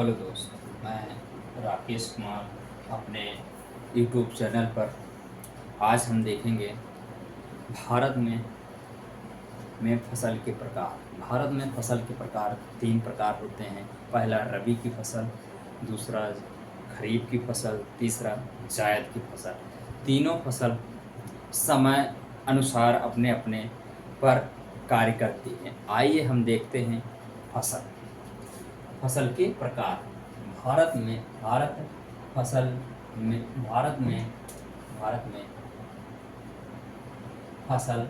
Hello दोस्त, मैं राकेश कुमार अपने यूट्यूब चैनल पर आज हम देखेंगे भारत में फसल के प्रकार। भारत में फसल के प्रकार 3 प्रकार होते हैं। पहला रबी की फसल, दूसरा खरीफ की फसल, तीसरा जायद की फसल। तीनों फसल समय अनुसार अपने अपने पर कार्य करती हैं। आइए हम देखते हैं फसल के प्रकार। फसल में भारत में फसल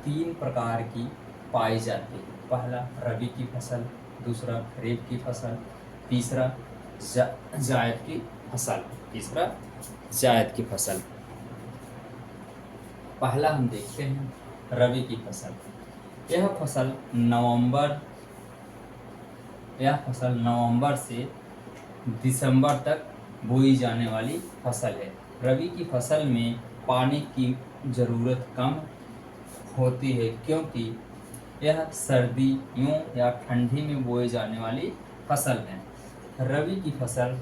3 प्रकार की पाई जाती है। पहला रबी की फसल, दूसरा खरीफ की फसल, तीसरा जायद की फसल। पहला हम देखते हैं रबी की फसल। यह फसल नवंबर से दिसंबर तक बोई जाने वाली फसल है। रबी की फसल में पानी की ज़रूरत कम होती है क्योंकि यह सर्दियों या ठंडी में बोई जाने वाली फसल है। रबी की फसल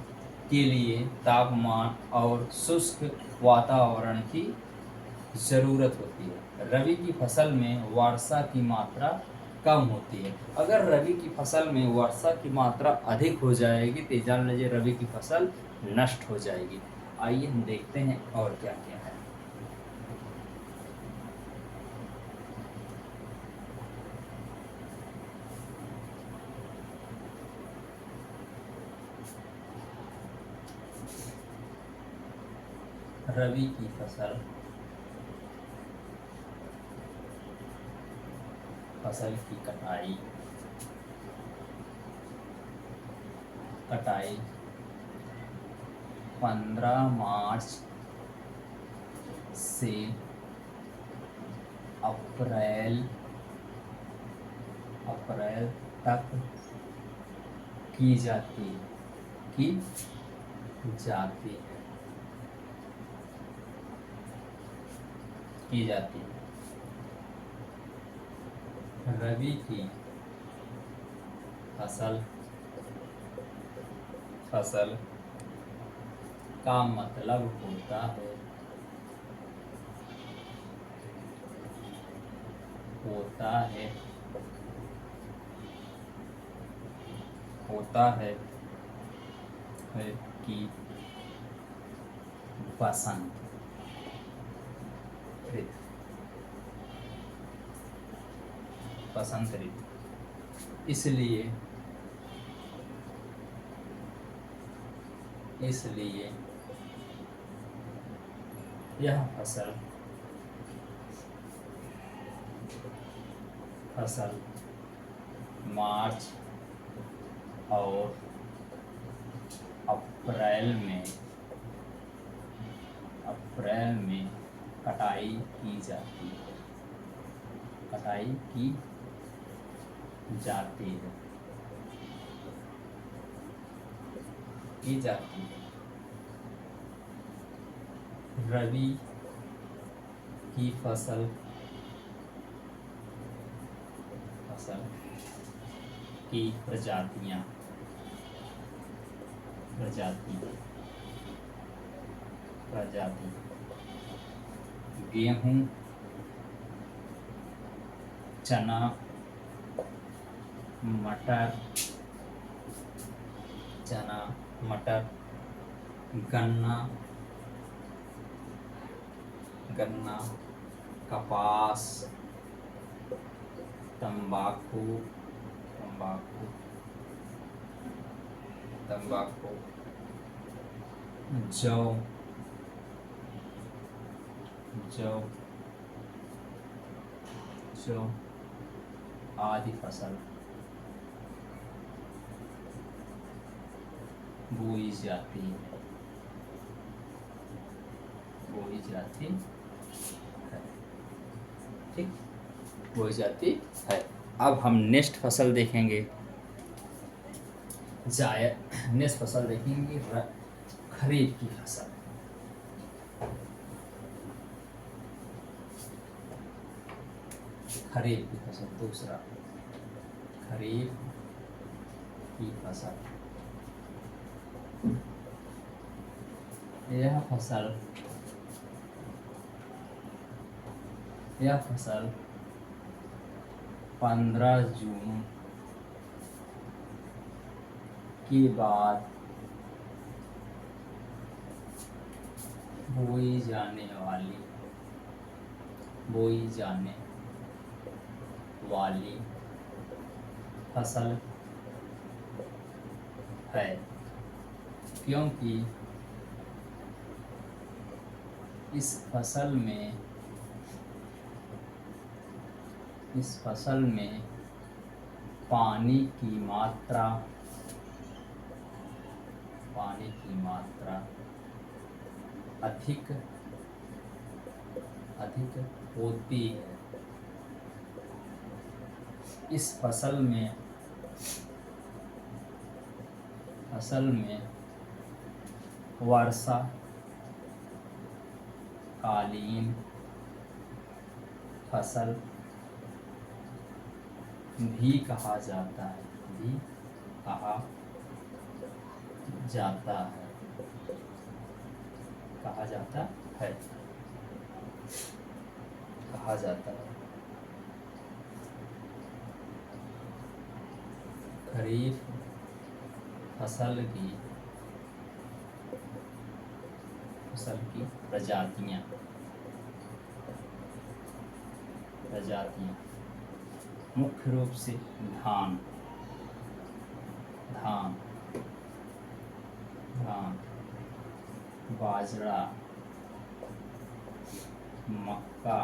के लिए तापमान और शुष्क वातावरण की ज़रूरत होती है। रबी की फसल में वर्षा की मात्रा कम होती है। अगर रबी की फसल में वर्षा की मात्रा अधिक हो जाएगी तो जान लीजिए रबी की फसल नष्ट हो जाएगी। आइए हम देखते हैं और क्या क्या है। रबी की फसल की कटाई 15 मार्च से अप्रैल तक की जाती है। रबी की फसल का मतलब होता है कि बसंत ऋतु। इसलिए यह फसल मार्च और अप्रैल में कटाई की जाती है। रबी की फसल की प्रजाति गेहूं, चना, मटर, गन्ना, कपास, तंबाकू, जौ आदि फसल बोई जाती है। अब हम नेक्स्ट फसल देखेंगे खरीफ की फसल। दूसरा खरीफ की फसल यह फसल यह फसल 15 जून के बाद बोई जाने वाली फसल है, क्योंकि इस फसल में पानी की मात्रा अधिक होती है। इस फसल में वर्षा कालीन फसल भी कहा जाता है खरीफ फसल की प्रजातियां मुख्य रूप से धान, बाजरा, मक्का,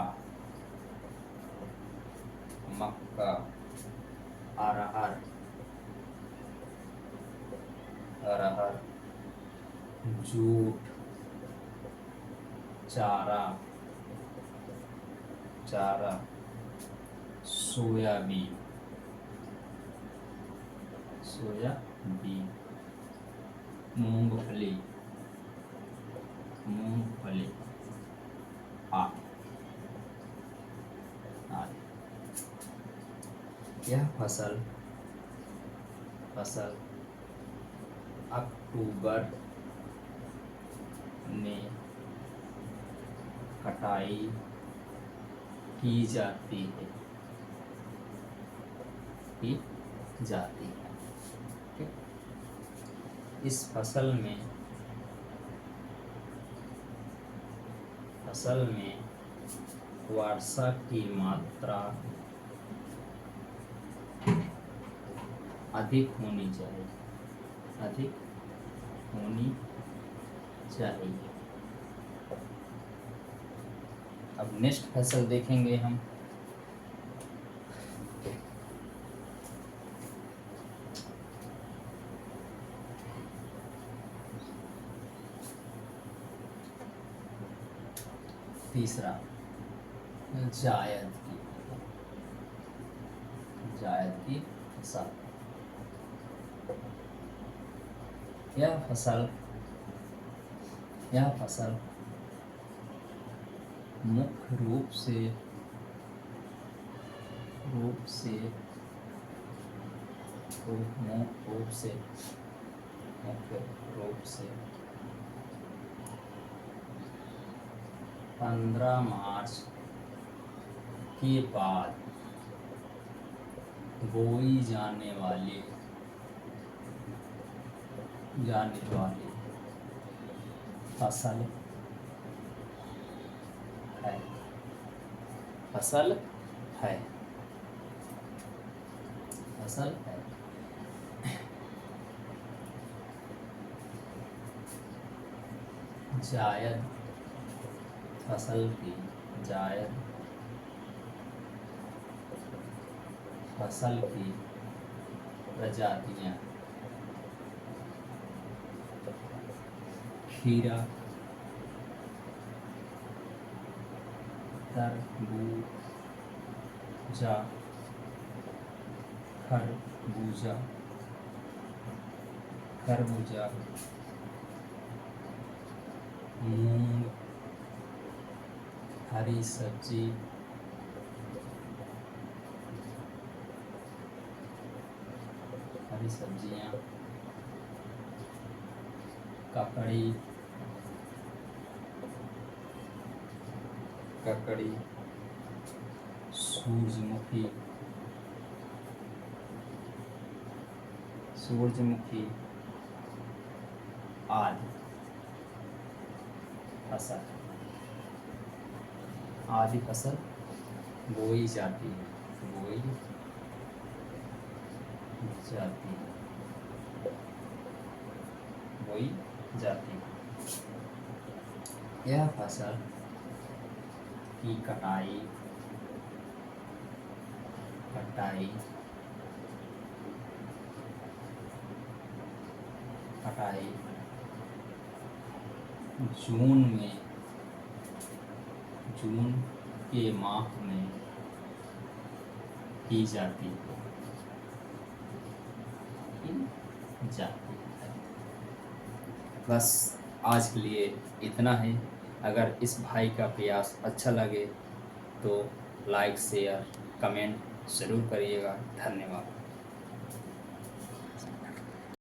अरहर, जूट, चारा, सोयाबीन, मूंगफली आदि। यह फसल अक्टूबर में कटाई की जाती है। इस फसल में वर्षा की मात्रा अधिक होनी चाहिए। अब नेक्स्ट फसल देखेंगे हम। तीसरा जायद की फसल। यह फसल मुख्य रूप से 15 मार्च के बाद बोई जाने वाली फसल है। जायद फसल की प्रजातियां खीरा, तरबूजा, खरबूजा, मूंग, हरी सब्जियां, ककड़ी, ककड़ी, सूरजमुखी, सूरजमुखी आदि फसल, आदि फसल बोई जाती है, बोई जाती है, बोई जाती है। यह फसल की कटाई, कटाई, कटाई जून में, जून के माह में की जाती है, की जाती है। बस आज के लिए इतना है। अगर इस भाई का प्रयास अच्छा लगे तो लाइक, शेयर, कमेंट ज़रूर करिएगा। धन्यवाद।